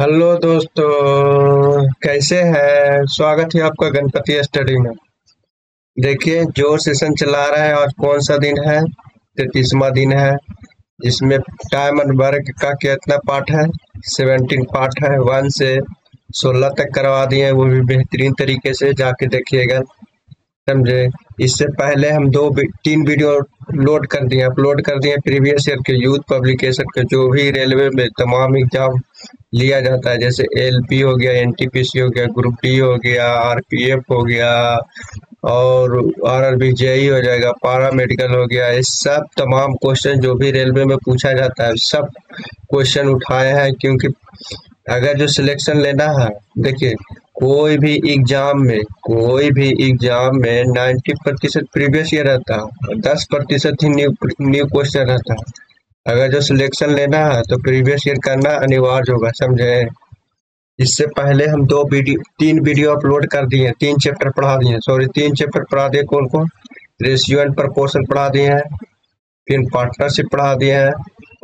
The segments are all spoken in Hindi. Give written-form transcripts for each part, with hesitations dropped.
हेलो दोस्तों, कैसे हैं। स्वागत है आपका गणपति स्टडी में। देखिए, जो सेशन चला रहा है, आज कौन सा दिन है। 33वां दिन है, जिसमें टाइम एंड वर्क का कितना पार्ट है। 17 पार्ट है। 1 से 16 तक करवा दिए हैं, वो भी बेहतरीन तरीके से। जाके देखिएगा, समझे। इससे पहले हम 3 वीडियो लोड कर दिए, अपलोड कर दिए प्रीवियस ईयर के यूथ पब्लिकेशन के, जो भी रेलवे में तमाम एग्जाम लिया जाता है, जैसे एलपी हो गया, एनटीपीसी हो गया, ग्रुप डी हो गया, आरपीएफ हो गया, और आरआरबी जेई हो जाएगा, पारा मेडिकल हो गया। ये सब तमाम क्वेश्चन जो भी रेलवे में पूछा जाता है, सब क्वेश्चन उठाए हैं। क्योंकि अगर जो सिलेक्शन लेना है, देखिए, कोई भी एग्जाम में 90% प्रीवियस ईयर रहता है और 10% ही न्यू क्वेश्चन रहता है। अगर जो सिलेक्शन लेना है तो प्रीवियस ईयर करना अनिवार्य होगा, समझे। इससे पहले हम 3 वीडियो अपलोड कर दिए, 3 चैप्टर पढ़ा दिए, सॉरी 3 चैप्टर पढ़ा दिए। कौन कौन? रेशियो एंड प्रपोर्शन पढ़ा दिए हैं, फिर पार्टनरशिप पढ़ा दिए हैं,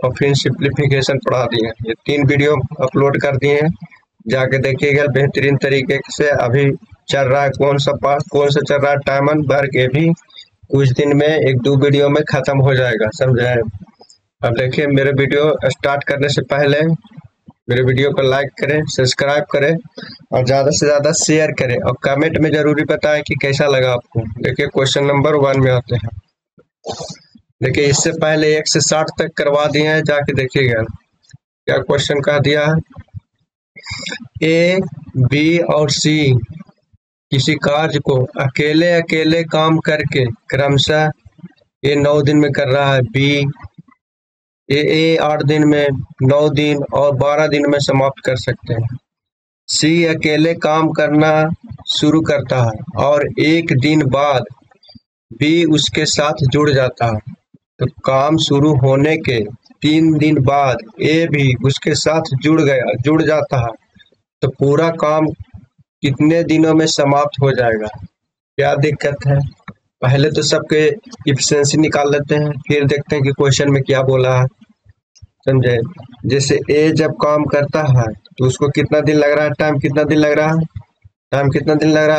और फिर सिंप्लीफिकेशन पढ़ा दिए हैं। ये 3 वीडियो अपलोड कर दिए हैं, जाके देखिएगा। बेहतरीन तरीके से अभी चल रहा है। कौन सा पार्ट कौन सा चल रहा है, टाइम एंड वर्क। ये भी कुछ दिन में 1-2 वीडियो में खत्म हो जाएगा, समझे। अब देखिए, मेरे वीडियो स्टार्ट करने से पहले मेरे वीडियो को लाइक करें, सब्सक्राइब करें, और ज़्यादा से ज़्यादा शेयर करें, और कमेंट में ज़रूरी बताएं कि कैसा लगा आपको। देखिए, क्वेश्चन नंबर 1 में आते हैं। देखिए, इससे पहले 1 से 60 तक करवा दिए हैं, जाके देखिएगा क्या क्वेश्चन कह दिया है। ए, बी और सी किसी कार्य को अकेले अकेले काम करके क्रमशः ए 9 दिन में कर रहा है, बी ए 8 दिन में, 9 दिन और 12 दिन में समाप्त कर सकते हैं। सी अकेले काम करना शुरू करता है और 1 दिन बाद बी उसके साथ जुड़ जाता है, तो काम शुरू होने के 3 दिन बाद ए भी उसके साथ जुड़ जाता है, तो पूरा काम कितने दिनों में समाप्त हो जाएगा। क्या दिक्कत है। पहले तो सबके इफिशिएंसी निकाल लेते हैं, फिर देखते हैं कि क्वेश्चन में क्या बोला है, समझे। जैसे ए जब काम करता है तो उसको कितना दिन लग रहा है, टाइम कितना दिन लग रहा है,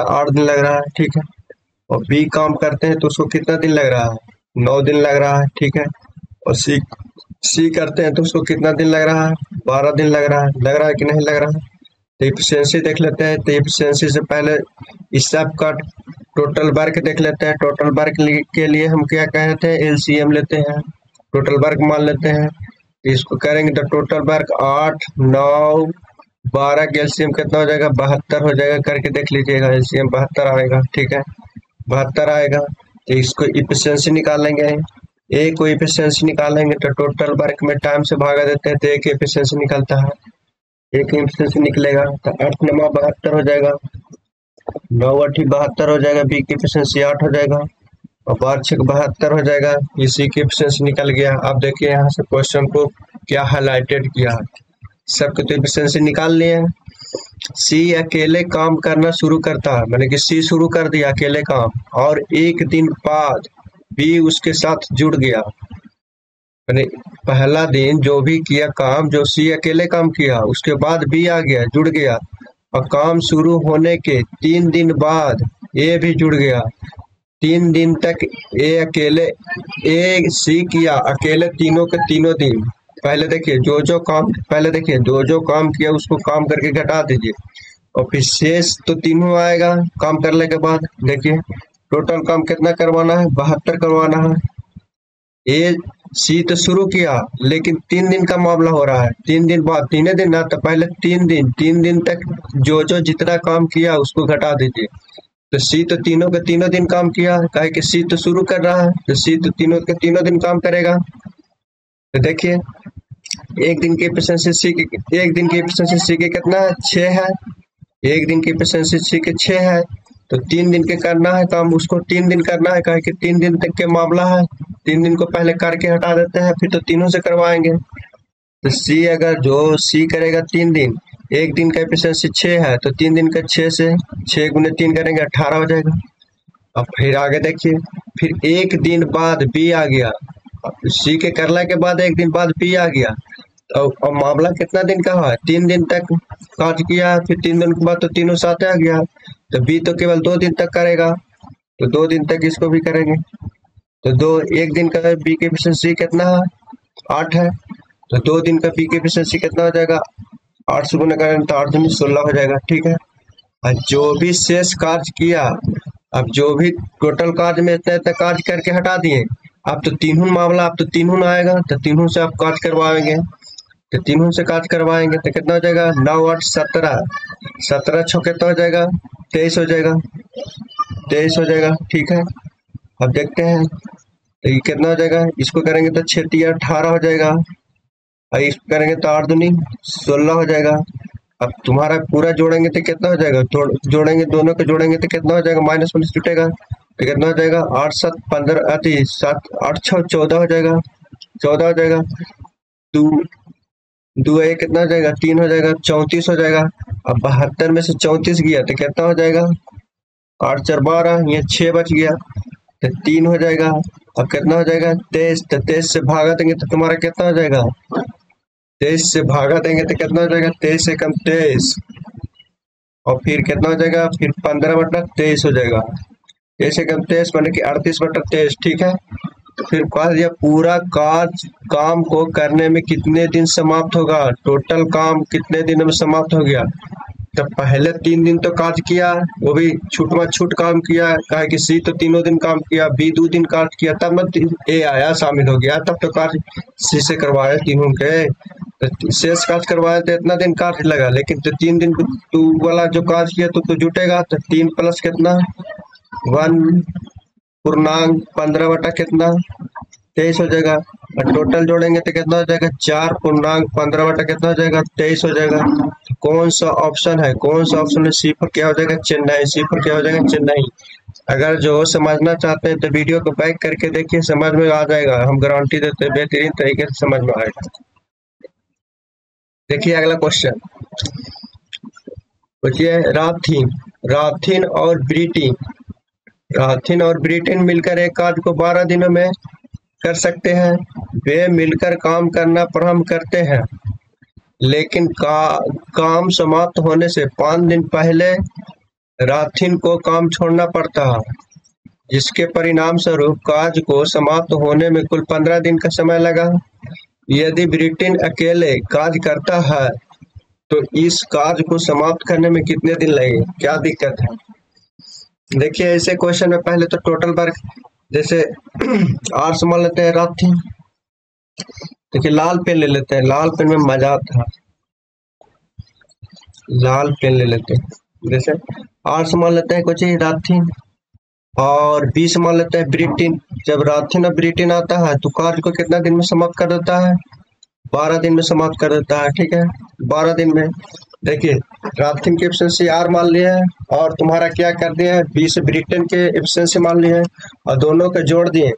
8 दिन लग रहा है, ठीक है। और बी काम करते हैं तो उसको कितना दिन लग रहा है, 9 दिन लग रहा है, ठीक है। और सी करते हैं तो उसको कितना दिन लग रहा है, 12 दिन लग रहा है कि नहीं लग रहा है। तो इफिशिएंसी देख लेते हैं। तो इफिशिएंसी से पहले इस सब का टोटल वर्क देख लेते हैं। टोटल वर्क के लिए हम क्या कहते हैं, एलसीएम लेते हैं, टोटल वर्क मान लेते हैं। इसको करेंगे तो टोटल वर्क 8, 9, 12 के एलसीएम कितना हो जाएगा, 72 हो जाएगा। करके देख लीजिएगा, एलसीएम 72 आएगा, ठीक है, 72 आएगा। तो इसको इफिशिएंसी निकालेंगे, ए को इफिशिएंसी निकालेंगे तो टोटल वर्क में टाइम से भागा देते हैं, तो एक इफिशिएंसी निकलता है, एक इफिशिएंसी निकलेगा। तो 8 9 72 हो जाएगा, 9 8 72 हो जाएगा। बी की इफिशिएंसी 8 हो जाएगा, और 12 6 72 हो जाएगा। इसी की एफिशिएंसी निकल गया। अब देखिए, यहाँ से क्वेश्चन को क्या हाईलाइटेड किया है। सबके तो एफिशिएंसी निकाल लिए हैं। सी अकेले काम करना शुरू करता है, मैंने कि सी शुरू कर दिया अकेले काम, और 1 दिन बाद बी उसके साथ जुड़ गया। मैंने पहला दिन जो भी किया काम, जो सी अकेले काम किया, उसके बाद बी आ गया, जुड़ गया, और काम शुरू होने के 3 दिन बाद ए भी जुड़ गया। 3 दिन तक ए सी किया अकेले, तीनों के तीनों दिन। पहले देखिए, जो जो काम किया उसको काम करके घटा दीजिए, और फिर शेष तो तीनों आएगा काम करने के बाद। देखिए, टोटल काम कितना करवाना है, 72 करवाना है। ए सी तो शुरू किया, लेकिन 3 दिन का मामला हो रहा है, 3 दिन बाद, 3 दिन ना, तो पहले 3 दिन तक जो जितना काम किया उसको घटा दीजिए। तो सी तो तीनों के तीनों दिन काम किया, काहे कि सी तो शुरू कर रहा है, तो सी तो तीनों के तीनों दिन काम करेगा। तो देखिए, एक दिन की एफिशिएंसी सी के कितना है, 6 है। एक दिन की एफिशिएंसी सी के 6 है, तो 3 दिन के करना है काम, उसको 3 दिन करना है, काहे कि 3 दिन तक के मामला है। 3 दिन को पहले करके हटा देते हैं, फिर तो तीनों से करवाएंगे। तो सी अगर जो सी करेगा 3 दिन, एक दिन का एफिशिएंसी 6 है, तो 3 दिन का 6 से 6 गुने 3 करेंगे, 18 हो जाएगा। अब फिर आगे देखिए, फिर 1 दिन बाद बी आ गया, सी के करने के बाद 1 दिन बाद बी आ गया, और मामला कितना दिन का है, 3 दिन तक कार्य किया, फिर 3 दिन के बाद तो तीनों साथ आ गया, तो बी तो केवल 2 दिन तक करेगा, तो 2 दिन तक इसको भी करेंगे। तो एक दिन का बी की एफिशिएंसी कितना है, 8 है, तो 2 दिन का बी की एफिशिएंसी कितना हो जाएगा, 8 से गुना करेंगे तो 8 दूनी 16 हो जाएगा। ठीक है, और जो भी शेष कार्य किया, अब जो भी टोटल कार्य में इतना इतना कार्य करके हटा दिए, अब तो तीनों मामला, अब तो तीनों आएगा, तो तीनों से आप कार्य करवाएंगे, तो तीनों से कार्य करवाएंगे तो कितना हो जाएगा, 9 8 17, 17 छः कितना हो जाएगा, 23 हो जाएगा, 23 हो जाएगा। ठीक है, अब देखते हैं तो ये कितना हो जाएगा, इसको करेंगे तो 6 3 18 हो जाएगा, और इसको करेंगे तो 8 दूनी 16 हो जाएगा। अब तुम्हारा पूरा जोड़ेंगे तो कितना हो जाएगा, जोड़ेंगे दोनों को जोड़ेंगे तो कितना हो जाएगा, माइनस माइनस जुटेगा तो कितना हो जाएगा, 8 7 15 7 8 6 14 हो जाएगा, 14 हो जाएगा। दो एक कितना हो जाएगा, 3 हो जाएगा, 34 हो जाएगा। अब 72 में से 34 गया तो कितना हो जाएगा, 8 4 12, ये 6 बच गया तो 3 हो जाएगा। अब कितना हो जाएगा, 23, तो 23 से भागा देंगे तो तुम्हारा कितना हो जाएगा, 23 से भागा देंगे तो कितना हो जाएगा, 23 से कम 23, और फिर कितना हो जाएगा, फिर 15/23 हो जाएगा, 23 से कम 23 माने कि 38/23। ठीक है, तो फिर कहा दिया पूरा काम को करने में कितने दिन समाप्त होगा, टोटल काम कितने दिनों में समाप्त हो गया। तो पहले 3 दिन तो कार्य किया, वो भी छूट काम किया, कहा कि सी तो तीनों दिन काम किया, बी 2 दिन कार्य किया, तब न ए आया शामिल हो गया, तब तो कार्य सी से करवाया तीनों के, तो शेष कार्य करवाया तो इतना दिन कार्य लगा, लेकिन तो 3 दिन तू वाला जो कार्य किया तो जुटेगा, तो 3 प्लस कितना 1 पूर्णांक 15 बटा कितना 23 हो जाएगा, और टोटल जोड़ेंगे तो कितना हो जाएगा, 4 पूर्णांक 15 बटा कितना हो जाएगा, 23 हो जाएगा। तो कौन सा ऑप्शन है, कौन सा ऑप्शन है, सी पर क्या हो जाएगा, चेन्नई, सी पर क्या हो जाएगा, चेन्नई। अगर जो समझना चाहते हैं तो वीडियो को बैक करके देखिए, समझ में आ जाएगा, हम गारंटी देते हैं बेहतरीन तरीके से समझ में आएगा। देखिए अगला क्वेश्चन, पूछिए राथिन और ब्रिटेन मिलकर एक कार्य को 12 दिनों में कर सकते हैं। वे मिलकर काम करना प्रारंभ करते हैं, लेकिन काम समाप्त होने से 5 दिन पहले राथिन को काम छोड़ना पड़ता है, जिसके परिणाम स्वरूप कार्य को समाप्त होने में कुल 15 दिन का समय लगा। यदि ब्रिटेन अकेले कार्य करता है तो इस कार्य को समाप्त करने में कितने दिन लगेंगे, क्या दिक्कत है। देखिए ऐसे क्वेश्चन में पहले तो टोटल वर्क, जैसे आर से मान लेते हैं राथिन, देखिए लाल पेन ले लेते हैं, लाल पेन में मजा आता है, लाल पेन ले लेते हैं, जैसे आर से मान लेते हैं कुछ राथिन, और बी से मान लेते हैं ब्रिटेन। जब राथिन और ब्रिटेन आता है तो कार्य को कितना दिन में समाप्त कर देता है, 12 दिन में समाप्त कर देता है। ठीक है, 12 दिन में। देखिए राथिन की एफिशिएंसी आर मान लिया है, और तुम्हारा क्या कर दिया है, बी से ब्रिटेन के एफिशिएंसी मान लिया है, और दोनों को जोड़ दिए।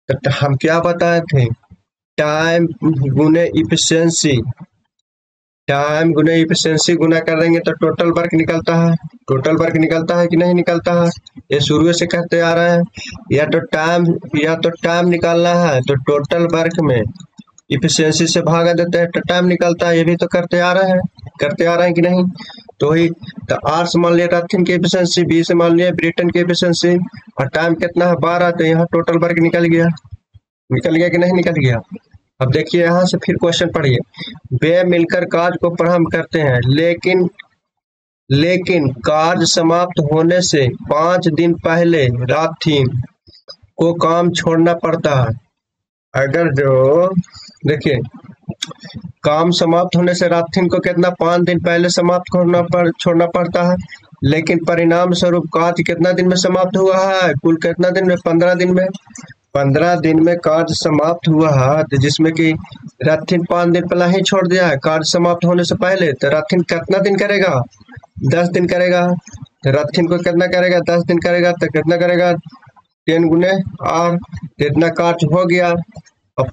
तो हम क्या बताए थे, टाइम गुने इफिशिएंसी, टाइम गुने इफिशिएंसी गुना कर देंगे तो टोटल वर्क निकलता है। टोटल वर्क निकलता है कि नहीं निकलता है, ये शुरू से कहते आ रहे हैं। या तो टाइम निकालना है तो टोटल वर्क में इफिशिएंसी से भागा देते हैं तो टाइम निकलता है, ये भी तो करते आ रहे हैं कि नहीं। तो ही तो आर से मान लिया राथिन की एफिशिएंसी, बी से मान लिया ब्रिटेन की एफिशिएंसी, और टाइम कितना है 12, तो यहाँ टोटल वर्क निकल गया कि नहीं निकल गया। अब देखिए यहाँ से फिर क्वेश्चन पढ़िए, वे मिलकर कार्य को प्रारंभ करते हैं, लेकिन कार्य समाप्त होने से 5 दिन पहले राथिन को काम छोड़ना पड़ता है। अगर जो देखिए काम समाप्त होने से राथिन को कितना 5 दिन पहले समाप्त छोड़ना पड़ता है, लेकिन परिणाम स्वरूप कार्य कितना दिन में समाप्त हुआ है, कुल कितना दिन में, 15 दिन में। 15 दिन में कार्य समाप्त हुआ है, तो जिसमें कि राथिन 5 दिन पहले ही छोड़ दिया है कार्य समाप्त होने से पहले, तो राथिन कितना दिन करेगा, 10 दिन करेगा। तो राथिन को कितना करेगा, 10 दिन करेगा, तो कितना करेगा 10 गुने आर, इतना कार्य हो गया। और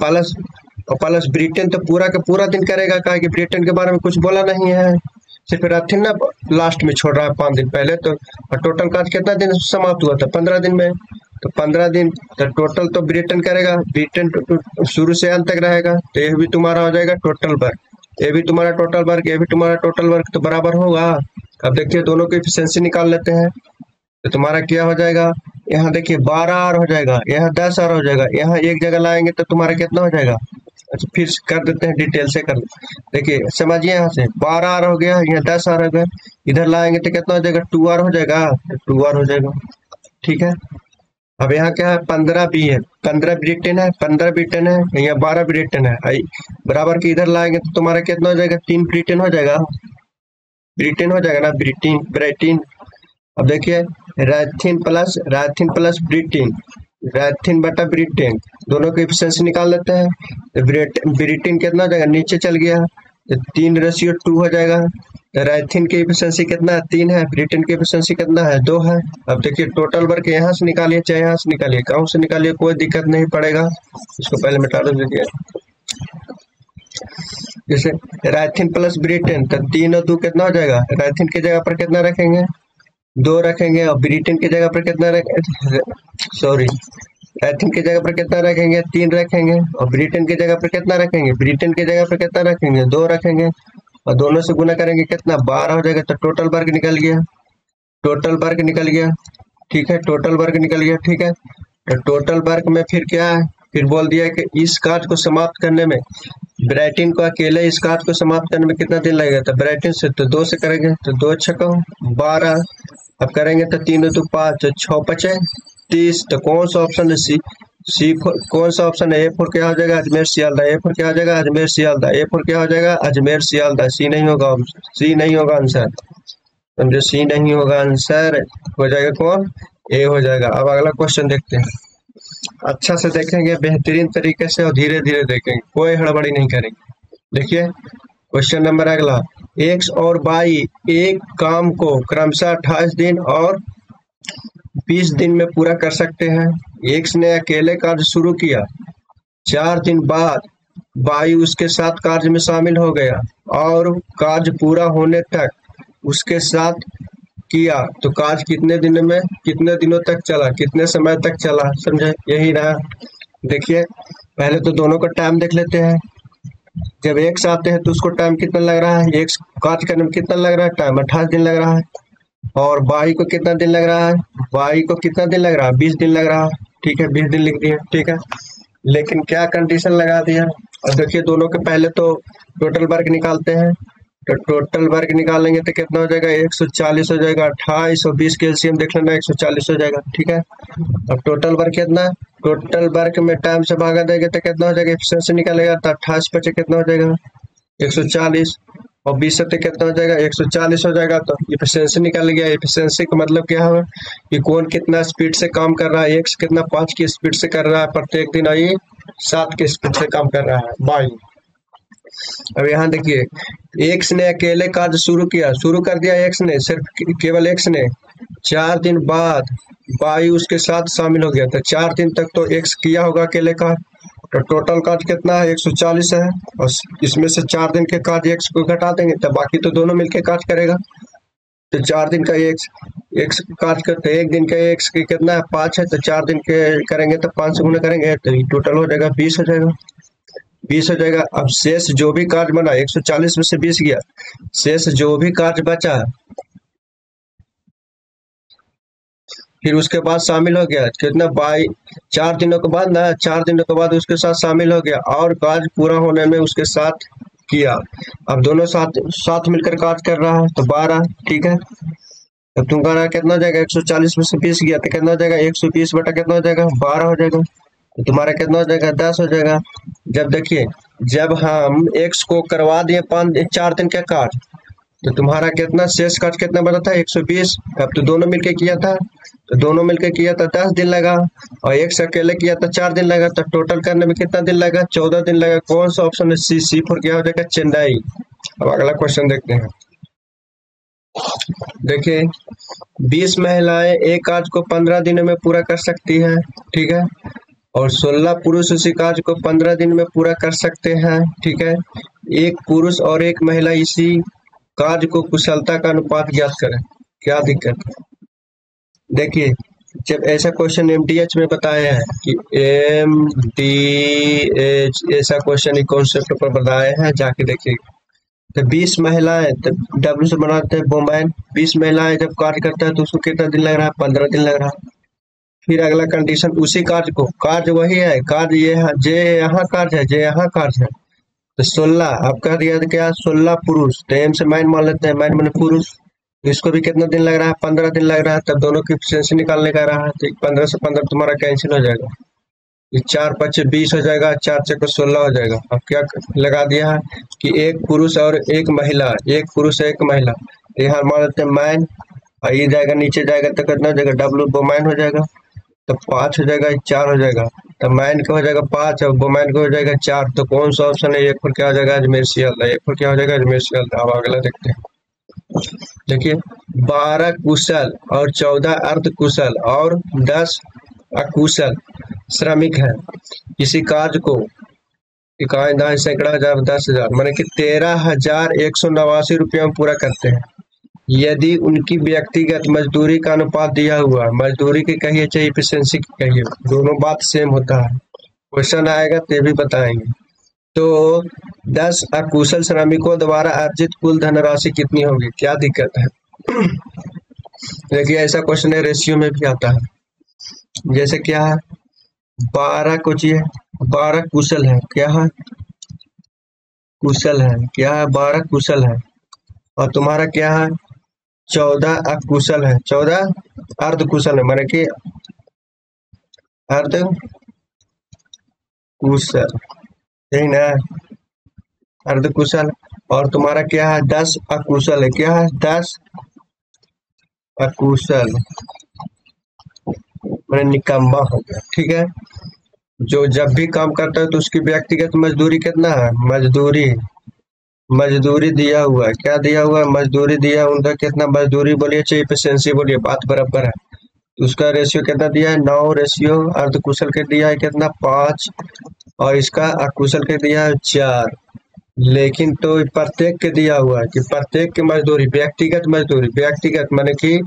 प्लस ब्रिटेन तो पूरा का पूरा दिन करेगा, कहा कि ब्रिटेन के बारे में कुछ बोला नहीं है, सिर्फ राथिन ना लास्ट में छोड़ रहा है 5 दिन पहले। तो टोटल कार्य कितना दिन समाप्त हुआ था, 15 दिन में। तो 15 दिन, तो टोटल तो रिटर्न करेगा, रिटर्न शुरू से अंत तक रहेगा, तो ये भी तुम्हारा हो जाएगा टोटल वर्क, ये भी तुम्हारा टोटल वर्क, ये भी तुम्हारा टोटल वर्क, तो बराबर होगा। अब देखिए दोनों की एफिशिएंसी निकाल लेते हैं, तो तुम्हारा क्या हो जाएगा, यहाँ देखिए 12 आर हो जाएगा, यहाँ 10 आर हो जाएगा, यहाँ एक जगह लाएंगे तो तुम्हारा कितना हो जाएगा। अच्छा फिर कर देते हैं, डिटेल से कर, देखिए समझिए, यहाँ से 12 आर हो गया, यहाँ 10 आर हो गया, इधर लाएंगे तो कितना हो जाएगा, 2 आर हो जाएगा, 2 आर हो जाएगा, ठीक है। अब यहाँ क्या है, 15 बी है, 15 ब्रिटेन है, 15 ब्रिटेन है, यहाँ 12 ब्रिटेन है, बराबर के इधर लाएंगे तो तुम्हारा कितना हो जाएगा, 3 ब्रिटेन हो जाएगा, ब्रिटेन हो जाएगा ना, ब्रिटेन ब्रिटेन। अब देखिए रायथिन प्लस ब्रिटेन, रायथिन बटा ब्रिटेन, दोनों की एफिशिएंसी निकाल लेते हैं, तो ब्रिटेन कितना हो जाएगा, नीचे चल गया, तो 3:2 हो जाएगा। तो रायथिन की एफिशिएंसी कितना है, 3 है, ब्रिटेन की एफिशिएंसी कितना है, 2 है। अब देखिए टोटल वर्क यहाँ से निकालिए चाहे यहाँ से निकालिए, कहूँ से निकालिए, कोई दिक्कत नहीं पड़ेगा। इसको पहले मिटा दीजिए, जैसे रायथिन प्लस ब्रिटेन, तो 3 और 2 कितना हो जाएगा, रायथिन की जगह पर कितना रखेंगे, 2 रखेंगे, और ब्रिटेन की जगह पर कितना रखेंगे, सॉरी रायथिन की जगह पर कितना रखेंगे, 3 रखेंगे, और ब्रिटेन की जगह पर कितना रखेंगे, ब्रिटेन की जगह पर कितना रखेंगे, 2 रखेंगे, और दोनों से गुना करेंगे कितना, 12 हो जाएगा। तो टोटल वर्क निकल गया, टोटल वर्क निकल गया, ठीक है, टोटल वर्क निकल गया, ठीक है। तो टोटल वर्क में फिर क्या है, फिर बोल दिया कि इस कार्य को समाप्त करने में, ब्राइटिन को अकेले इस कार्य को समाप्त करने में कितना दिन लगेगा, तो ब्राइटिन से तो 2 से करेंगे, तो 2 छक्का 12, अब करेंगे तो 3 2 5, तो 6 5 30, तो कौन सा ऑप्शन है, सी कौन सा ऑप्शन है, A4 क्या हो जाएगा, अजमेर सियालदा, A4 क्या हो जाएगा, अजमेर सियालदा, A4 क्या हो जाएगा, अजमेर सियालदा, सी नहीं होगा, सी नहीं होगा आंसर, समझे, सी नहीं होगा आंसर, हो जाएगा कौन, ए हो जाएगा। अब अगला क्वेश्चन देखते हैं, अच्छा से देखेंगे, बेहतरीन तरीके से, और धीरे धीरे देखेंगे, कोई हड़बड़ी नहीं करेंगे। देखिए क्वेश्चन नंबर अगला, एक्स और वाई एक काम को क्रमशः 28 दिन और 20 दिन में पूरा कर सकते हैं। एक्स ने अकेले कार्य शुरू किया, 4 दिन बाद वाई उसके साथ कार्य में शामिल हो गया, और कार्य पूरा होने तक उसके साथ किया, तो कार्य कितने दिनों तक चला, कितने समय तक चला, समझे, यही रहा। देखिए पहले तो दोनों का टाइम देख लेते हैं, जब एक्स आते हैं तो उसको टाइम कितना लग रहा है, एक्स कार्य करने में कितना लग रहा है, टाइम 28 दिन लग रहा है, और वाई को कितना दिन लग रहा है, वाई को कितना दिन लग रहा है, 20 दिन लग रहा है, ठीक है, 20 दिन लिख दिया, ठीक है। लेकिन क्या कंडीशन लगा दिया, और देखिए दोनों के पहले तो टोटल वर्क निकालते हैं, तो टोटल वर्क निकालेंगे तो कितना हो जाएगा, 140 हो जाएगा, 28 और 20 के एलसीएम देख लेना, 140 हो जाएगा, ठीक है। अब टोटल वर्क कितना, टोटल वर्क में टाइम से भागा देंगे तो कितना हो जाएगा, एफिशिएंसी निकालेगा, तो 28 बचे कितना हो जाएगा, 140, और 20 से कितना हो जाएगा, 140 हो जाएगा, तो एफिशिएंसी निकल गया। एफिशिएंसी का मतलब क्या है कि कौन कितना स्पीड से काम कर रहा है, एक्स कितना 5 की स्पीड से कर रहा है प्रत्येक दिन, और ये 7 की स्पीड से काम कर रहा है, वाई। अब यहाँ देखिए एक्स ने अकेले कार्य शुरू कर दिया, एक्स ने, सिर्फ केवल एक्स ने, 4 दिन बाद वाई उसके साथ शामिल हो गया, तो 4 दिन तक तो एक्स किया होगा अकेले का, तो टोटल कार्य कितना है, 140 है, और इसमें से 4 दिन के कार्य एक्स को घटा देंगे, तो बाकी तो दोनों मिलकर कार्य करेगा, तो 4 दिन का एक्स कार्य करते, 1 दिन का एक्स कितना है, 5 है, तो 4 दिन के करेंगे तो 5 से गुना करेंगे, तो टोटल हो जाएगा 20 हो जाएगा, 20 हो जाएगा। अब शेष जो भी कार्य बना, 140 में से 20 गया, शेष जो भी कार्य बचा फिर उसके बाद शामिल हो गया, कितना, बाई 4 दिनों के बाद ना, 4 दिनों के बाद उसके साथ शामिल हो गया, और कार्य पूरा होने में उसके साथ किया। अब दोनों साथ मिलकर कार्य कर रहा है, तो 12, ठीक है। अब तुम्हारा कितना हो जाएगा, 140 में से 20 गया तो कितना हो जाएगा, 120 बटा कितना हो जाएगा, 12 हो जाएगा, तो तुम्हारा कितना हो जाएगा, 10 हो जाएगा। जब देखिए जब हम एक्स को करवा दिए 4 दिन का कार्य, तो तुम्हारा कितना शेष कार्य कितना बना था, 120। अब तो दोनों मिलके किया था, तो दोनों मिलके किया था 10 दिन लगा, और एक से अकेले किया था 4 दिन लगा, तो टोटल करने में कितना दिन लगा, 14 दिन लगा। कौन सा ऑप्शन है, C4 क्या हो जाएगा, चेन्नई। अब अगला क्वेश्चन देखते हैं, देखिए 20 महिलाएं एक कार्य को 15 दिनों में पूरा कर सकती है, ठीक है, और 16 पुरुष उसी कार्य को 15 दिन में पूरा कर सकते हैं, ठीक है। एक पुरुष और एक महिला इसी कार्य को कुशलता का अनुपात ज्ञात करें, क्या दिक्कत है। देखिए जब ऐसा क्वेश्चन MDH में बताया है कि MDH ऐसा क्वेश्चन कॉन्सेप्ट पर बताए हैं, जाके देखिए। तो 20 महिलाएं, तो W से बनाते हैं वुमेन। 20 महिलाएं जब कार्य करता है तो उसको कितना दिन लग रहा है? 15 दिन लग रहा है। फिर अगला कंडीशन, उसी कार्य को, कार्य वही है, कार्य ये है, जे यहाँ कार्य है, जे यहाँ कार्य है, तो 16 आपका दिया क्या? 16 पुरुष, तो एम से मैन मान लेते हैं, मैन माने पुरुष। इसको भी कितना दिन लग रहा है? 15 दिन लग रहा है। तब दोनों की एफिशिएंसी निकालने का रहा है, तो 15 से 15 तुम्हारा कैंसिल हो जाएगा। ये 4 5 20 हो जाएगा, 4 6 16 हो जाएगा। अब क्या लगा दिया है कि एक पुरुष और एक महिला, एक पुरुष एक महिला, तो यहाँ मान लेते हैं मैन, और ये जाएगा नीचे जाएगा तो कितना हो जाएगा? W वुमेन हो जाएगा, तो 5 हो जाएगा, 4 हो जाएगा, तो मैन का हो जाएगा 5 और वुमेन का हो जाएगा 4। तो कौन सा ऑप्शन है? एक पर क्या हो जाएगा? अजमेर शियालदा। एक पर क्या हो जाएगा? अजमेर शियालदा। अब अगला देखते हैं। देखिए, 12 कुशल और 14 अर्ध कुशल और 10 अकुशल श्रमिक है। किसी कार्य को इकाई, दहाई, सैकड़ा, हजार, 10,000 माने कि 13,189 रुपये में पूरा करते हैं। यदि उनकी व्यक्तिगत मजदूरी का अनुपात दिया हुआ, मजदूरी की कहिए चाहे एफिशिएंसी की कहिए, दोनों बात सेम होता है। क्वेश्चन आएगा तो भी बताएंगे। तो 10 अकुशल श्रमिकों द्वारा अर्जित कुल धनराशि कितनी होगी? क्या दिक्कत है? देखिए, ऐसा क्वेश्चन है, रेशियो में भी आता है। जैसे क्या है? 12 कुछ है, 12 कुशल है, क्या है? कुशल है, क्या है? 12 कुशल है, और तुम्हारा क्या है? 14 अकुशल है, 14 अर्ध कुशल है, माने कि अर्ध कुशल, यही ना? अर्ध कुशल। और तुम्हारा क्या है? 10 अकुशल है, क्या है? 10 अकुशल, मैंने निकम्मा हो गया, ठीक है। जो जब भी काम करता है तो उसकी व्यक्तिगत मजदूरी कितना है? मजदूरी दिया हुआ है, क्या दिया हुआ है? मजदूरी दिया उनका कितना? मजदूरी बोलिए चाहे एफिशिएंसी बोलिए, बात बराबर है। तो उसका रेशियो कितना दिया है? 9 रेशियो। अर्ध कुशल के दिया है कितना? 5, और इसका अकुशल के दिया है 4। लेकिन तो प्रत्येक के दिया हुआ है कि प्रत्येक की मजदूरी, व्यक्तिगत माने कि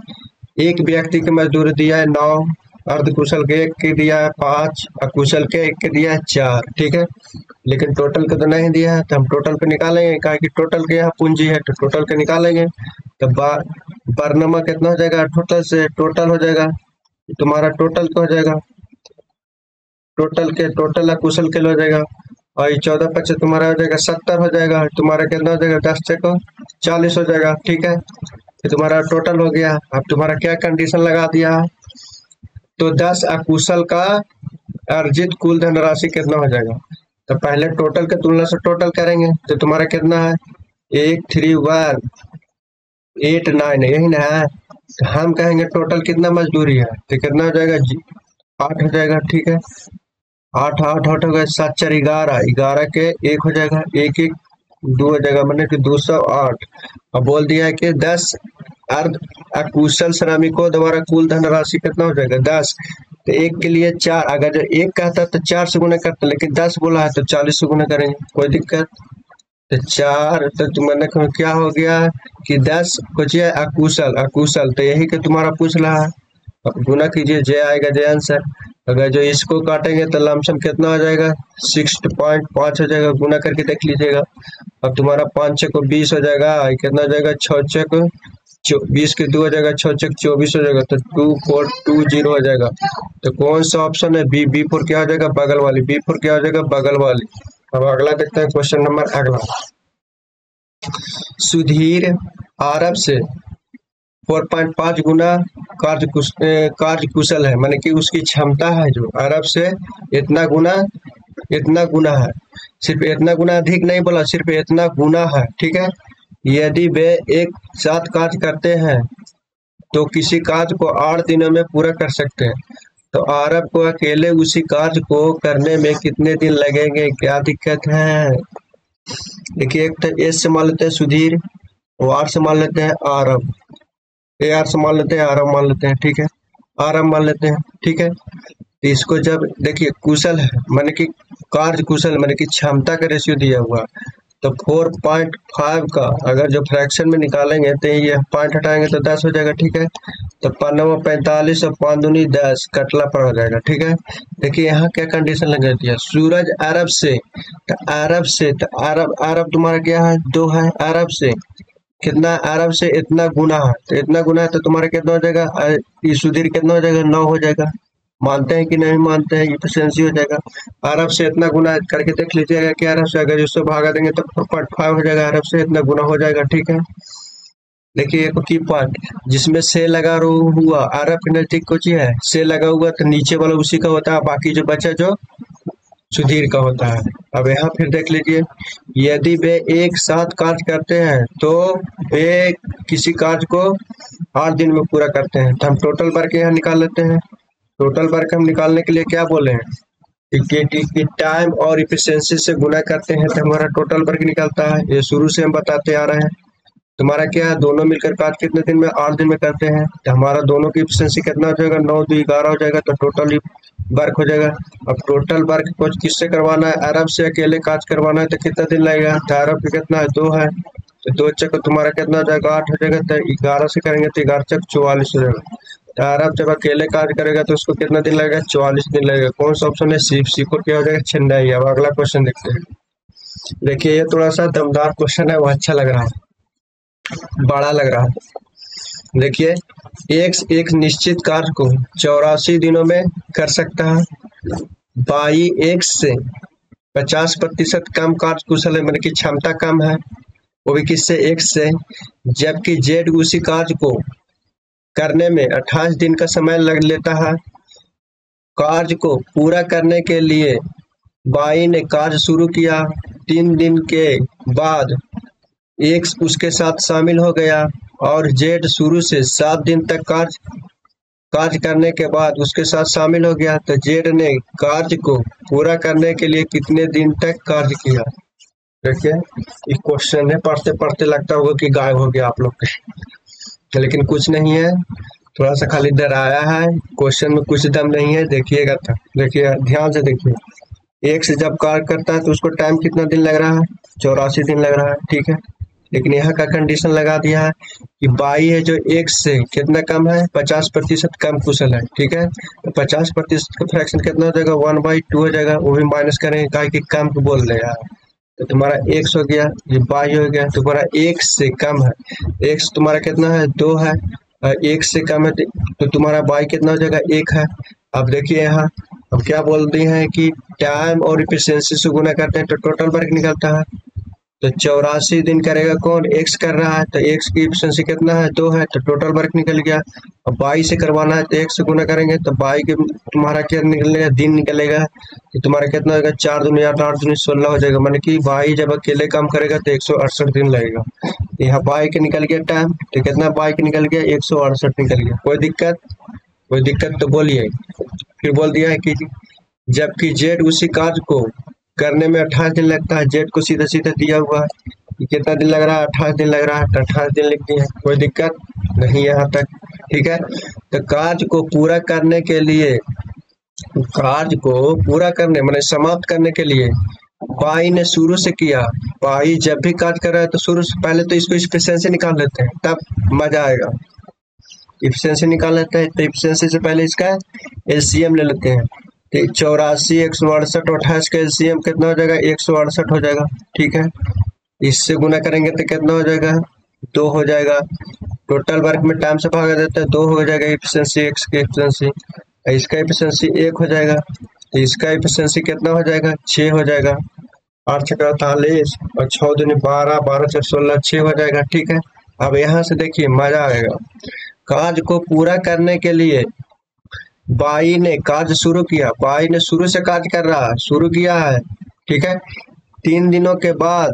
एक व्यक्ति की मजदूरी दिया है 9, अर्ध कुशल के एक के दिया है 5, अकुशल के एक के दिया है 4, ठीक है। लेकिन टोटल का तो नहीं दिया है, तो हम टोटल पे निकालेंगे, कहा कि टोटल के यहाँ पूंजी है, तो टोटल के निकालेंगे। तो बरनमा कितना हो जाएगा? टोटल से टोटल हो जाएगा, तुम्हारा टोटल का हो जाएगा, टोटल अकुशल के हो जाएगा। और ये 14 5 तुम्हारा हो जाएगा 70 हो जाएगा, तुम्हारा कितना हो जाएगा? 10 6 40 हो जाएगा, ठीक है। तो तुम्हारा टोटल हो गया। अब तुम्हारा क्या कंडीशन लगा दिया है? तो 10 अकुशल का अर्जित कुल धनराशि कितना हो जाएगा? तो पहले टोटल के तुलना से टोटल करेंगे, तो तुम्हारा कितना है? 83189, यही ना है। तो हम कहेंगे टोटल कितना मजदूरी है, तो कितना हो जाएगा? 8 हो जाएगा, ठीक है। 8 8 8 हो गए, 7 4 11, 11 के 1 हो जाएगा, 1 1 2 हो जाएगा, मैंने कि 208। अब बोल दिया है कि 10 अर्ध अकुशल श्रमिकों द्वारा कुल धनराशि कितना हो जाएगा? 10। तो 1 के लिए 4, अगर जो 1 कहता तो 4 से गुना करता, लेकिन 10 बोला है तो 40 से गुना करेंगे, कोई दिक्कत। तो 4, तो तुम्हारे क्या हो गया कि 10 कुछ है अकुशल, तो यही कि तुम्हारा पूछ रहा है। अब गुना कीजिए, जे आएगा जे आंसर। अगर जो इसको काटेंगे तो लमसम कितना हो जाएगा? 6.5 हो जाएगा, गुना करके देख लीजिएगा। अब तुम्हारा 5 6 को 20 हो जाएगा, कितना हो जाएगा? 6 6 को 20 के 2 हो जाएगा, 6 6 24 हो जाएगा, तो 2420 हो जाएगा। तो कौन सा ऑप्शन है? बी 4 क्या हो जाएगा? बगल वाली। बी 4 क्या हो जाएगा? बगल वाली। अब अगला देखते हैं, क्वेश्चन नंबर अगला। सुधीर आरब से 4.5 गुना कार्य कुशल है, माने कि उसकी क्षमता है जो अरब से इतना गुना है। सिर्फ इतना गुना अधिक नहीं बोला, सिर्फ इतना गुना है, ठीक है। यदि वे एक साथ कार्य करते हैं तो किसी कार्य को 8 दिनों में पूरा कर सकते हैं। तो अरब को अकेले उसी कार्य को करने में कितने दिन लगेंगे? क्या दिक्कत है? देखिए, एक तो एस से मान लेते हैं सुधीर, और आर से मान लेते हैं आरब, AR से मान लेते हैं, आरब मान लेते हैं, ठीक है। आरब मान लेते हैं, ठीक है। तो इसको जब देखिए कुशल है, माने कि कार्य कुशल, माने कि क्षमता का रेशियो दिया हुआ, तो 4.5 का अगर जो फ्रैक्शन में निकालेंगे तो ये पॉइंट हटाएंगे तो 10 हो जाएगा, ठीक है। तो 5 45 और 5 दूनी 10 कटला पर हो जाएगा, ठीक है। देखिए यहाँ क्या कंडीशन लग जाती है, सूरज अरब से, तो अरब तुम्हारा क्या है, 2 है, अरब से कितना, अरब से इतना गुना है, तो इतना गुना है तो तुम्हारा कितना हो जाएगा, ये सुधीर कितना हो जाएगा, 9 हो जाएगा। मानते हैं कि नहीं मानते हैं, इफिशिएंसी हो जाएगा। अरब से इतना गुना करके देख लीजिएगा कि अरब से अगर इसको भागा देंगे तो 4.5 हो जाएगा, अरब से इतना गुना हो जाएगा, ठीक है। देखिए एक की पार्ट जिसमें से लगा हुआ, अरब के नजदीक कुछ है, से लगा हुआ तो नीचे वाला उसी का होता है, बाकी जो बचा जो सुधीर का होता है। अब यहाँ फिर देख लीजिए, यदि वे एक साथ कार्य करते हैं तो वे किसी कार्य को 8 दिन में पूरा करते हैं। तो हम टोटल वर्क यहाँ निकाल लेते हैं। टोटल वर्क हम निकालने के लिए क्या बोले हैं कि टाइम और इफिशिएंसी से गुना करते हैं तो हमारा टोटल वर्क निकलता है। ये शुरू से हम बताते आ रहे हैं। तुम्हारा क्या है, दोनों मिलकर कार्य कितने दिन में, 8 दिन में करते हैं। तो हमारा दोनों की इफिशिएंसी कितना हो जाएगा, 9 2 11 हो जाएगा। तो टोटल वर्क हो जाएगा। अब टोटल वर्क को किससे करवाना है, अरब से अकेले काज करवाना है तो कितना दिन लगेगा, तो अरब का कितना है, 2 है, तो 2 चक तुम्हारा कितना हो जाएगा, 8 हो जाएगा। तो 11 से करेंगे तो 11 चक 44 हो जाएगा। तो अरब जब अकेले कार्य करेगा तो उसको कितना दिन लगेगा, 44 दिन लगेगा। कौन सा ऑप्शन है, सी को क्या हो जाएगा, छिंडाई। अब अगला क्वेश्चन देखते हैं। देखिए ये थोड़ा सा दमदार क्वेश्चन है, वो अच्छा लग रहा है, बड़ा लग रहा है। देखिए एक निश्चित कार्य को 84 दिनों में कर सकता है। बाई एक्स से 50% कम कार्य कुशल है, मतलब की क्षमता कम है, वो भी किससे, एक्स से। जबकि जेड उसी कार्य को करने में 28 दिन का समय लग लेता है। कार्य को पूरा करने के लिए बाई ने कार्य शुरू किया, 3 दिन के बाद एक्स उसके साथ शामिल हो गया और जेड शुरू से 7 दिन तक कार्य करने के बाद उसके साथ शामिल हो गया। तो जेड ने कार्य को पूरा करने के लिए कितने दिन तक कार्य किया। देखिए ये क्वेश्चन है, पढ़ते पढ़ते लगता होगा कि गायब हो गया आप लोग के, लेकिन कुछ नहीं है, थोड़ा सा खाली डराया है। क्वेश्चन में कुछ दम नहीं है, देखिएगा तो। देखिए ध्यान से देखिए, एक से जब कार्य करता है तो उसको टाइम कितना दिन लग रहा है, 84 दिन लग रहा है, ठीक है। लेकिन यहाँ का कंडीशन लगा दिया है कि बाई है जो एक से कितना कम है, 50% कम कुशल है, ठीक है। तो 50% का फ्रैक्शन कितना हो जाएगा, 1/2 हो जाएगा। वो भी माइनस करेंगे, कहा कि कम को बोल रहे यार। तो तुम्हारा एक्स हो गया, ये बाई हो गया, तुम्हारा एक से कम है, एक्स तुम्हारा कितना है, 2 है, एक से कम है तो तुम्हारा बाई कितना हो जाएगा, 1 है। अब देखिए यहाँ अब क्या बोल दिए हैं कि टाइम और इफिशिएंसी से गुना करते हैं तो टोटल वर्क निकलता है। तो 84 दिन करेगा कौन, एक्स कर रहा है, तो एक्स की इफिशिएंसी कितना है, 2 है, तो टोटल वर्क निकल गया। अब बाई से करवाना है तो एक्स से गुना करेंगे तो बाई के तुम्हारा क्या निकलेगा, दिन निकलेगा। तो तुम्हारा कितना होगा, 4 दूनी 8 8 दूनी 16 हो जाएगा। माने कि बाई जब अकेले काम करेगा तो 168 दिन लगेगा। यहाँ बाई के निकल गया टाइम, तो कितना बाई के निकल गया, 168 निकल गया। कोई दिक्कत तो बोलिए। फिर बोल दिया है कि जबकि जेड उसी कार्य को करने में 28 दिन लगता है, जेड को सीधा सीधा दिया हुआ है कि कितना दिन लग रहा है, 28 दिन लग रहा है, तो 28 दिन लिख दिए, कोई दिक्कत नहीं यहाँ तक, ठीक है। तो कार्य को पूरा करने के लिए, कार्य को पूरा करने माने समाप्त करने के लिए बाई ने शुरू से किया। बाई जब भी कार्य कर रहा है तो शुरू से पहले तो इसको इफिशिएंसी निकाल लेते हैं, तब मजा आएगा। इफिशिएंसी निकाल लेते हैं तो इफिशिएंसी से पहले इसका एलसीएम ले लेते हैं। 84 168 28 का एलसीएम कितना हो जाएगा, 168 हो जाएगा, ठीक है। इससे गुना करेंगे तो कितना हो जाएगा, 2 हो जाएगा। टोटल वर्क में टाइम से भागा देता है, 2 हो जाएगा इफिशिएंसी, एक्स की इफिशिएंसी। इसका इफिशिएंसी 1 हो जाएगा, तो इसका इफिशिएंसी कितना हो जाएगा, 6 हो जाएगा। 8 × 48 और 6 दूनी 12 12 × 16 6 हो जाएगा, ठीक है। अब यहाँ से देखिए मजा आएगा। कार्य को पूरा करने के लिए बाई ने कार्य शुरू किया, बाई ने शुरू से कार्य कर रहा है, शुरू किया है, ठीक है। 3 दिनों के बाद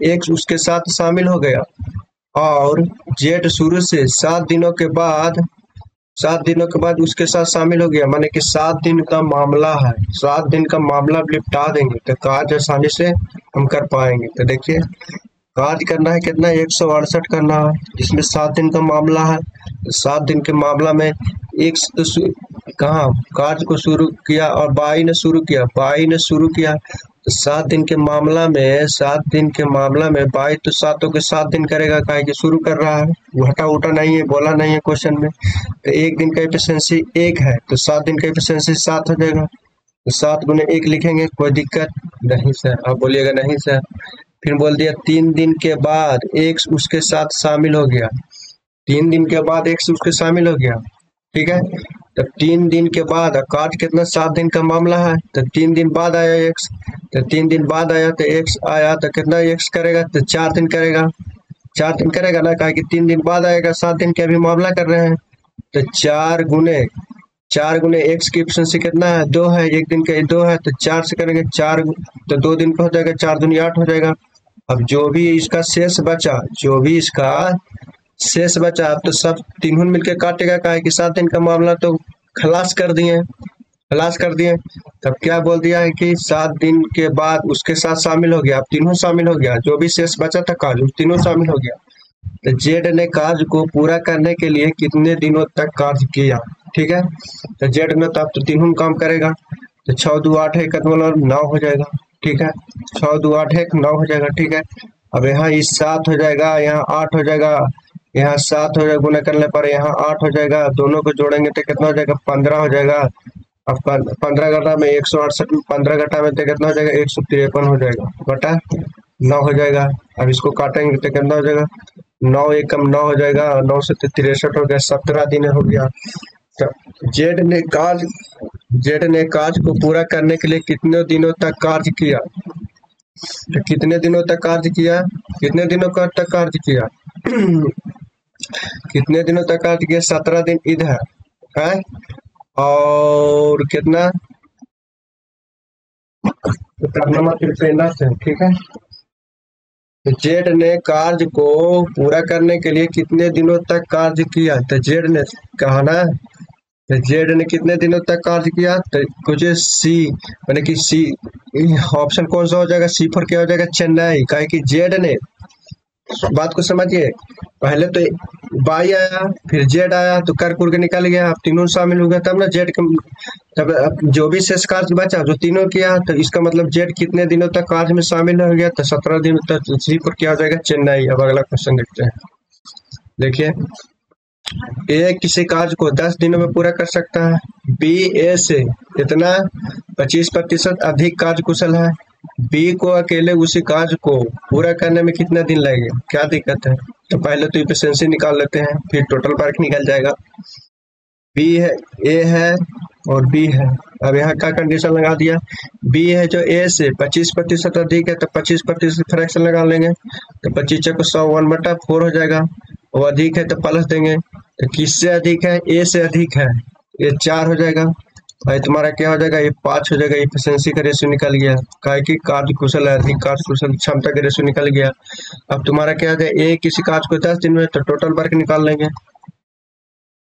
एक्स उसके साथ शामिल हो गया और जेड शुरू से 7 दिनों के बाद उसके साथ शामिल हो गया। माने कि 7 दिन का मामला है, 7 दिन का मामला निपटा देंगे तो कार्य आसानी से हम कर पाएंगे। तो देखिए कार्य करना है कितना, 168 करना है, जिसमें 7 दिन का मामला है। 7 दिन के मामला में एक तो कहाँ कार्य को शुरू किया और बाई ने शुरू किया तो 7 दिन के मामला में 7 दिन के मामला में बाई तो 7 के 7 दिन करेगा, काहे कि शुरू कर रहा है, घटा उटा नहीं है, बोला नहीं है क्वेश्चन में। तो 1 दिन का एफिशिएंसी 1 है तो 7 दिन का एफिशिएंसी 7 हो जाएगा। तो 7 गुने 1 लिखेंगे, कोई दिक्कत नहीं सर। आप बोलिएगा नहीं सर। फिर बोल दिया 3 दिन के बाद एक उसके साथ शामिल हो गया, 3 दिन के बाद एक उसके शामिल हो गया, ठीक है। तो 3 दिन के बाद काट कितना, 7 दिन का मामला है तो 3 दिन बाद आया एक्स, तो 3 दिन बाद आया तो एक्स आया तो कितना एक्स करेगा, तो 4 दिन करेगा, 4 दिन करेगा ना, कहा कि 3 दिन बाद आएगा, 7 दिन के अभी मामला कर रहे हैं। तो 4 गुने एक्स की एफिशिएंसी कितना है, 2 है, 1 दिन का 2 है तो 4 से करेंगे, 4 तो 2 दिन का हो जाएगा, 4 दूनी 8 हो जाएगा। अब जो भी इसका शेष बचा, अब तो सब तीनों मिलकर काटेगा, का है कि 7 दिन का मामला तो खलास कर दिए। तब क्या बोल दिया है कि 7 दिन के बाद उसके साथ शामिल हो गया, अब तीनों शामिल हो गया, जो भी शेष बचा था कार्य तीनों शामिल हो गया। तो जेड ने कार्य को पूरा करने के लिए कितने दिनों तक कार्य किया, ठीक है। तो जेड में तो अब तो तीनों काम करेगा, तो 6 2 8 1 मतलब 9 हो जाएगा, ठीक है। 6 2 8 1 9 हो जाएगा, ठीक है। अब यहाँ इस 7 हो जाएगा, यहाँ 8 हो जाएगा, यहाँ 7 हो जाएगा, गुना करने पर यहाँ 8 हो जाएगा, दोनों को जोड़ेंगे तो कितना हो जाएगा, 15 हो जाएगा। अब 15 घटा में 168 में 15 घटा में तो कितना हो जाएगा, 153 हो जाएगा, बटा 9 हो जाएगा। अब इसको काटेंगे तो कितना हो जाएगा, 9 एकम 9 हो जाएगा, 9 से 63 हो गया, 17 दिन हो गया। तो जेड ने कार्य को पूरा करने के लिए कितने दिनों तक कार्य किया, तो कितने दिनों तक कार्य किया, कितने दिनों तक कार्य किया कितने दिनों तक कार्य किया, 17 दिन इधर है और कितना ठीक है। तो जेड ने कार्य को पूरा करने के लिए कितने दिनों तक कार्य किया, तो जेड ने कहा ना, तो जेड ने कितने दिनों तक कार्य किया, तो कुछ सी यानी कि सी ऑप्शन कौन सा हो जाएगा, सी फॉर क्या हो जाएगा, चेन्नई। कहे कि जेड ने, बात को समझिए, पहले तो बाई आया फिर जेड आया तो कर कुर के निकल गया, अब तीनों शामिल हो गया तब ना जेड के, तब जो भी शेष कार्य बचा जो तीनों किया, तो इसका मतलब जेड कितने दिनों तक कार्य में शामिल हो गया, तो 17 दिन तक। सी पर क्या हो जाएगा, चेन्नई। अब अगला क्वेश्चन देखते हैं, देखिए। ए किसी कार्य को 10 दिनों में पूरा कर सकता है, बी ए से कितना 25% अधिक कार्य कुशल है, बी को अकेले उसी कार्य को पूरा करने में कितना दिन लगेगा, क्या दिक्कत है। तो पहले तो एफिशिएंसी निकाल लेते हैं, फिर टोटल वर्क निकल जाएगा। बी है, ए है और बी है। अब यहाँ का कंडीशन लगा दिया, बी है जो ए से 25% अधिक है तो 25% फ्रैक्शन लगा लेंगे, तो 25 को 100 1/4 हो जाएगा। वो अधिक है तो प्लस देंगे, तो किससे अधिक है, ए से अधिक है, ये 4 हो जाएगा। भाई तुम्हारा क्या हो जाएगा, ये 5 हो जाएगा। एफिशिएंसी का रेशियो निकल गया, काहे कि कार्य कुशल है, अधिक कार्य कुशल क्षमता का रेशियो निकल गया। अब तुम्हारा क्या हो जाएगा, ए किसी कार्य को 10 दिन में, तो टोटल वर्क निकाल लेंगे,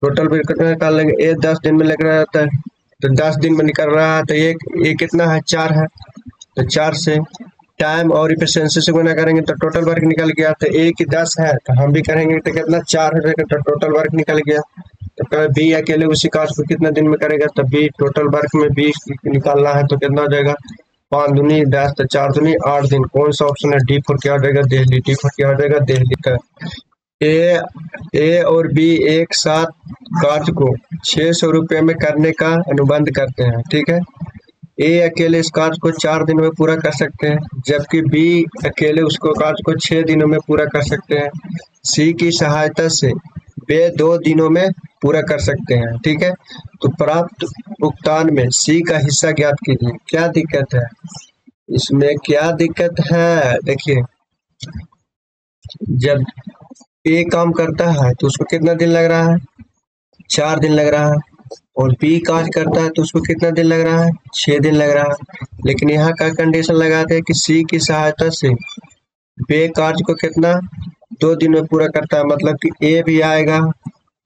टोटल वर्क निकाल लेंगे। ए 10 दिन में लग रहा था तो 10 दिन में निकल रहा है, तो ये कितना है, 4 है, तो 4 से टाइम और एफिशिएंसी से गुना करेंगे तो टोटल वर्क निकल गया। तो ए की 10 है तो हम भी करेंगे तो कितना, 4 हो जाएगा, तो टोटल वर्क निकल गया। तो बी अकेले उसी कार्य को कितने दिन में करेगा, तो बी टोटल वर्क में बी निकालना है तो कितना हो जाएगा, 5 दूनी 10 तो 4 दूनी 8 दिन। कौन सा ऑप्शन है, डी फॉर क्या हो जाएगा, दिल्ली। डी फॉर क्या हो जाएगा, दिल्ली का। ए और बी एक साथ कार्य को 600 रुपये में करने का अनुबंध करते हैं, ठीक है। ए अकेले इस कार्य को 4 दिनों में पूरा कर सकते हैं, जबकि बी अकेले उसको कार्य को 6 दिनों में पूरा कर सकते हैं। सी की सहायता से वे 2 दिनों में पूरा कर सकते हैं, ठीक है। तो प्राप्त भुगतान में सी का हिस्सा ज्ञात कीजिए। क्या दिक्कत है इसमें, क्या दिक्कत है, देखिए जब ए काम करता है तो उसको कितना दिन लग रहा है, 4 दिन लग रहा है, और बी कार्य करता है तो उसको कितना दिन लग रहा है, 6 दिन लग रहा है। लेकिन यहाँ का कंडीशन लगाते हैं कि सी की सहायता से बे कार्य को कितना 2 दिन में पूरा करता है, मतलब कि ए भी आएगा,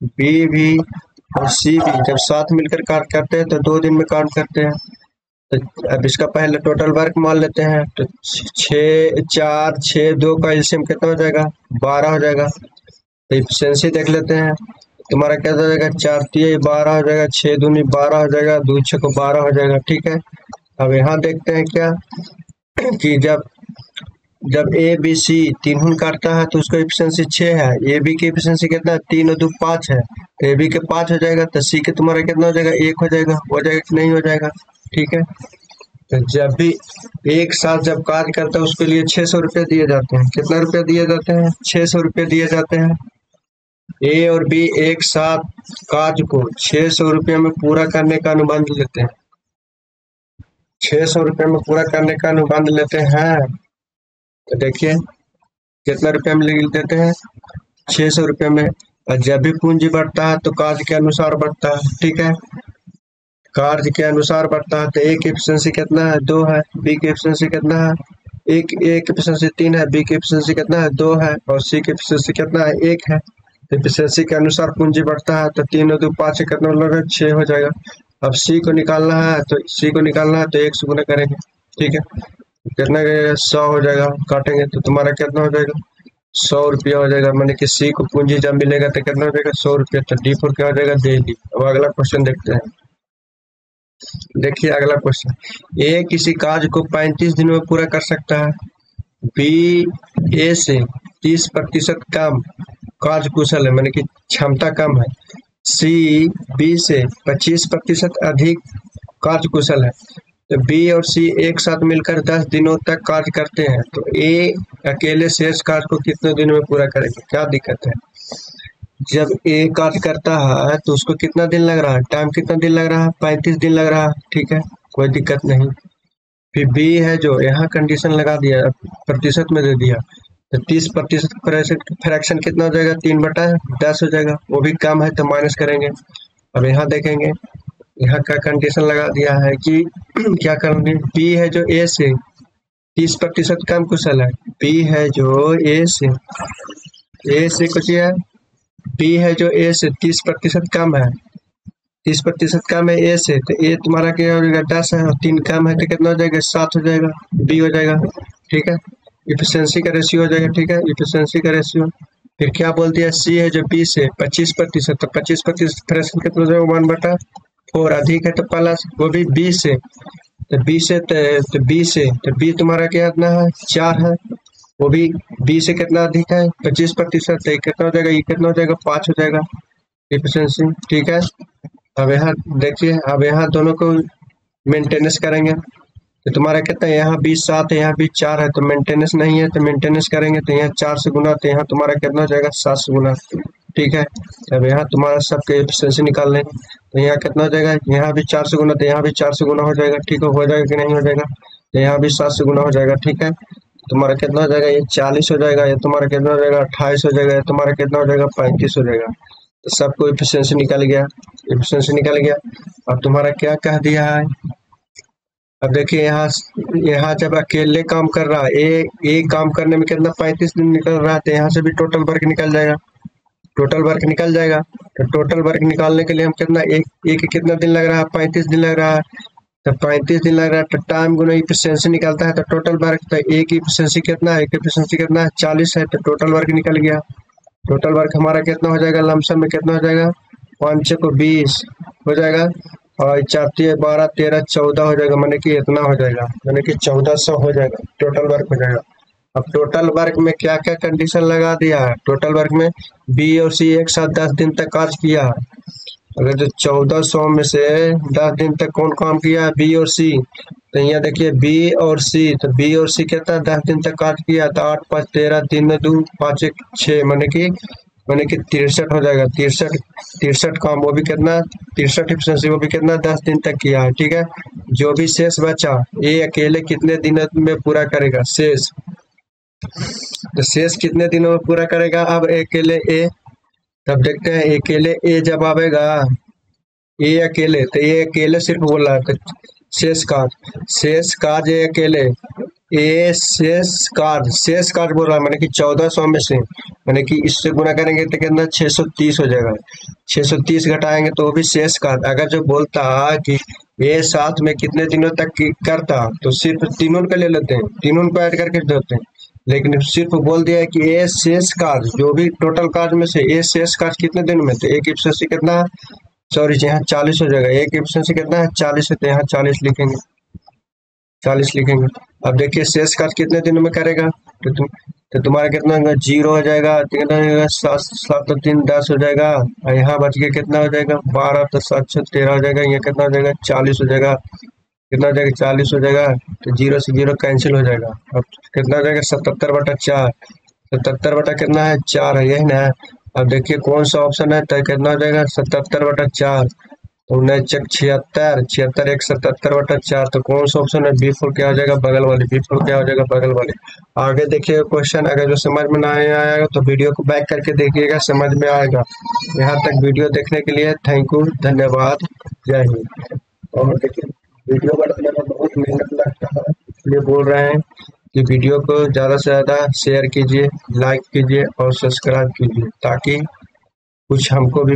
बी भी और सी भी जब साथ मिलकर कार्य करते हैं तो 2 दिन में कार्य करते हैं। तो अब इसका पहले टोटल वर्क मान लेते हैं, तो 6 4 6 2 का एलसीएम कितना हो जाएगा, 12 हो जाएगा। तो एफिशिएंसी देख लेते हैं, तुम्हारा क्या हो जाएगा, 4 3 12 हो जाएगा, 6 दूनी 12 हो जाएगा, 2 6 को 12 हो जाएगा, ठीक है। अब यहाँ देखते हैं क्या, कि जब ए बी सी तीनों काटता है तो उसका एफिशिएंसी 6 है। ए बी की एफिशिएंसी कितना है? 3 और 2 5 है। तो ए बी के 5 हो जाएगा, तो सी के तुम्हारा कितना हो जाएगा? 1 हो जाएगा। कि नहीं हो जाएगा? ठीक है। तो जब भी एक साथ जब कार्य करता है उसके लिए 600 रुपये दिए जाते हैं। कितना रुपये दिए जाते हैं? 600 रुपये दिए जाते हैं। ए और बी एक साथ कार्य को 600 रुपये में पूरा करने का अनुबंध लेते हैं। 600 रुपये में पूरा करने का अनुबंध लेते हैं। तो देखिए कितना रुपये में लिख देते हैं? 600 रुपये में। और जब भी पूंजी बढ़ता है तो कार्य के अनुसार बढ़ता है। ठीक है, कार्य के अनुसार बढ़ता है। तो ए की एफिशिएंसी कितना है? 2 है। बी की एफिशिएंसी कितना है? ए की एफिशिएंसी 3 है। बी की एफिशिएंसी कितना है? 2 है। और सी की एफिशिएंसी कितना है? 1 है। एफिशिएंसी के अनुसार पूंजी बढ़ता है। तो 3 और 2 5 से कितना होगा? 6 हो जाएगा। अब सी को निकालना है तो 1 से गुना करेंगे। ठीक है, कितना 100 हो जाएगा। काटेंगे तो तुम्हारा कितना हो जाएगा? 100 रुपया हो जाएगा। मैंने कि सी को पूंजी जब मिलेगा तो कितना हो जाएगा? 100 रुपया। तो D4 क्या हो जाएगा? डेली। अब अगला क्वेश्चन देखते हैं। देखिए अगला क्वेश्चन, ए किसी कार्य को 35 दिनों में पूरा कर सकता है। बी ए से 30% कम कार्य कुशल है, मैंने कि क्षमता कम है। सी बी से 25% अधिक कार्य कुशल है। तो बी और सी एक साथ मिलकर 10 दिनों तक कार्य करते हैं। तो ए अकेले शेष कार्य को कितने दिनों में पूरा करेगा? क्या दिक्कत है? जब ए कार्य करता है तो उसको कितना दिन लग रहा है? टाइम कितना दिन लग रहा है? 35 दिन लग रहा है। ठीक है, कोई दिक्कत नहीं। फिर बी है जो यहाँ कंडीशन लगा दिया, प्रतिशत में दे दिया। तो 30% फ्रैक्शन कितना हो जाएगा? 3/10 हो जाएगा। वो भी कम है तो माइनस करेंगे। अब यहाँ देखेंगे, यहाँ का कंडीशन लगा दिया है कि क्या करेंगे? बी है जो ए से 30% कम कुशल है। बी है जो ए से कुछ है। बी है जो ए से 30% कम है। 30% कम है ए से। तो ए तुम्हारा क्या हो जाएगा? 10 है। और 3 कम है तो कितना हो जाएगा? 7 हो जाएगा। बी हो जाएगा। ठीक है, इफिशिएंसी का रेशियो हो जाएगा। ठीक है, इफिशिएंसी का रेशियो। फिर क्या बोल दिया? सी है जो बी से 25%। तो 25% फ्रैक्शन कितना हो जाएगा? 1/4 अधिक है तो प्लस, वो भी बी से। तो बी तुम्हारा क्या इतना है? 4 है। वो भी बी से कितना अधिक है? 25%। कितना हो जाएगा? ये कितना हो जाएगा? 5 हो जाएगा इफिशिएंसी। ठीक है, अब यहाँ देखिए, अब यहाँ दोनों को मेंटेनेंस करेंगे तो तुम्हारा कितना है? यहाँ 7 है, यहाँ 4 है। तो मेंटेनेंस नहीं है तो मेंटेनेंस करेंगे तो यहाँ 4 से गुना, तो यहाँ तुम्हारा कितना हो जाएगा? 7 से गुना। ठीक है, अब यहाँ तुम्हारा सबके एफिशिएंसी निकाल लेंगे तो यहाँ कितना हो जाएगा? यहाँ भी 4 से गुना, तो यहाँ भी 4 से गुना हो जाएगा। ठीक है, हो जाएगा कि नहीं हो जाएगा? तो यहाँ भी 7 से गुना हो जाएगा। ठीक है, तुम्हारा कितना हो जाएगा? ये 40 हो जाएगा। ये तुम्हारा कितना हो जाएगा? 28 हो जाएगा। ये तुम्हारा कितना हो जाएगा? 35 हो जाएगा। तो सबको एफिशिएंसी निकल गया। एफिशिएंसी निकल गया। अब तुम्हारा क्या कह दिया है? अब देखिए यहाँ जब अकेले काम कर रहा है एक काम करने में कितना 35 दिन निकल रहा है। तो यहाँ से भी टोटल वर्क निकल जाएगा। टोटल वर्क निकल जाएगा। तो टोटल वर्क निकालने के लिए हम कितना एक कितना दिन लग रहा है? 35 दिन लग रहा है। तो 35 दिन लग रहा है तो टाइम गुना एफिशिएंसी निकलता है तो टोटल वर्क। तो एक एफिशिएंसी कितना है? एक एफिशिएंसी कितना है? 40 है। तो टोटल वर्क निकल गया। टोटल वर्क हमारा कितना हो जाएगा? लमसम में कितना हो जाएगा? 5 को 20 हो जाएगा। और 4 12 13 14 हो जाएगा। मैंने कि इतना हो जाएगा, मैंने कि 1400 हो जाएगा। टोटल वर्क हो जाएगा। अब टोटल वर्क में क्या क्या कंडीशन लगा दिया है? टोटल वर्क में बी और सी एक साथ 10 दिन तक कार्य किया है। अगर जो 1400 में से 10 दिन तक कौन काम किया है? बी और सी। तो यहाँ देखिए बी और सी, तो बी और सी कहता है 10 दिन तक कार्य किया। तो 8 5 13 3 में 2 5 1 6 मैंने कि 63 हो जाएगा। 63 काम, वो भी कितना? 63 एफिशिएंसी, वो भी कितना? 10 दिन तक किया है। ठीक है, जो भी शेष बचा ये अकेले कितने दिनों में पूरा करेगा? शेष, तो शेष कितने दिनों में पूरा करेगा? अब अकेले ए, तब देखते हैं अकेले ए जब आवेगा, ए अकेले, तो ये अकेले सिर्फ बोल रहा है तो शेष कार्य ये अकेले ए शेष कार्य बोल रहा है। मैंने कि 1400 में से मैंने कि इससे गुना करेंगे तो कितना? 630 हो जाएगा। 630 घटाएंगे तो वो भी शेष कार्य। अगर जो बोलता कि ये साथ में कितने दिनों तक करता तो सिर्फ तीनों का ले लेते हैं, तीनों को ऐड करके देते हैं। लेकिन सिर्फ बोल दिया है कि ये शेष कार्य, जो भी टोटल कार्य में से ये शेष कार्य कितने दिन में? तो एक एफिशिएंसी कितना है? सॉरी, यहाँ 40 हो जाएगा। एक एफिशिएंसी कितना है? 40 है। तो यहाँ 40 लिखेंगे, 40 लिखेंगे। अब देखिए शेष काट कितने दिनों में करेगा, तो तुम्हारा कितना 0 हो जाएगा, कितना हो जाएगा 7 और 3 10 हो जाएगा, और यहाँ बच के कितना हो जाएगा 12 तो 7 6 13 हो जाएगा, यहाँ कितना हो जाएगा 40 हो जाएगा, कितना हो जाएगा 40 हो जाएगा, तो 0 से 0 कैंसिल हो जाएगा। अब कितना हो जाएगा 77/4, 77 कितना है 4 है, यही ना। अब देखिए कौन सा ऑप्शन है, तो कितना हो जाएगा 77/4, तो 9 चक 76, 76 1 77/4, तो कौन सा ऑप्शन है B4 क्या हो जाएगा बगल वाली, B4 क्या हो जाएगा बगल वाली। आगे देखिए क्वेश्चन, अगर जो समझ में ना आएगा तो वीडियो को बैक करके देखिएगा, समझ में आएगा। यहाँ तक वीडियो देखने के लिए थैंक यू, धन्यवाद, जय हिंद। और देखिए वीडियो बनाने में बहुत मेहनत लगता है, इसलिए बोल रहे हैं कि वीडियो को ज़्यादा से ज़्यादा शेयर कीजिए, लाइक कीजिए और सब्सक्राइब कीजिए, ताकि कुछ हमको भी